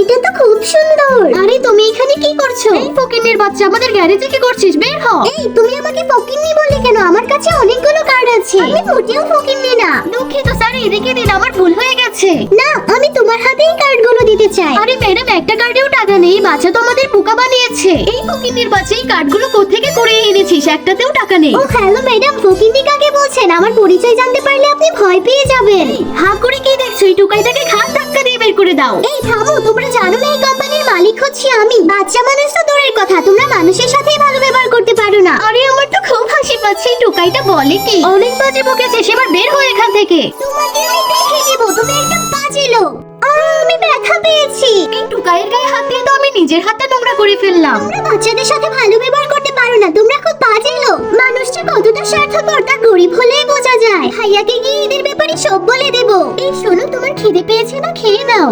গাড়িটা তো খুব সুন্দর। আরে তুমি এখানে কি করছো? এই ফকিন্নির বাচ্চা, আমাদের গ্যারেজে কি করছিস? বের হ। এই তুমি আমাকে ফকিন্নি বললে কেন? আমার কাছে অনেকগুলো কার্ড আছে। আমি মোটেও ফকিন্নি না। দুঃখিত স্যার, এদিকে দিন, আমার ভুল হয়ে গেছে। না, আমি তোমার হাতেই কার্ডগুলো দিতে চাই। আরে ম্যাডাম, একটা কার্ডেও টাকা নেই। বাচ্চা তো আমাদের বোকা বানিয়েছে। এই ফকিন্নির বাচ্চা, এই কার্ডগুলো কোত্থেকে করে এনেছিস? একটাতেও টাকা নেই। ও হ্যালো ম্যাডাম, ফকিন্নি কাকে বলছেন? আমার পরিচয় জানতে পারলে আপনি ভয় পেয়ে যাবেন। হা করে কি দেখছো? এই টুকাইটাকে ঘাট ধাক্কা দিয়ে বের করে দাও। এই থামো, তোমরা জানো না এই কোম্পানির মালিক হচ্ছি আমি। বাচ্চা মানুষ তো দূরের কথা, তোমরা মানুষের সাথেই ভালো ব্যবহার করতে পারো না। আরে আমার তো খুব হাসি পাচ্ছে। এই টুকাইটা বলে কি? অনেক বাজে বকেছে, সেবার বের হও এখান থেকে। তোমাকে আমি দেখে দেব, তুমি একটা বাজে লোক। আমি ব্যথা পেয়েছি। এই টুকাইয়ের গায়ে হাত দিয়ে তো আমি নিজের হাতটা নোংরা করে ফেললাম। তোমরা বাচ্চাদের সাথে ভালো ব্যবহার করতে পারো না, তোমরা খুব বাজে লোক। মানুষটা কতটা স্বার্থপর তা গরিব হলেই বোঝা যায়। ভাইয়াকে গিয়ে এদের ব্যাপারে সব বলে দেব। এই শোনো, তোমার খিদে পেয়েছে না? খেয়ে নাও।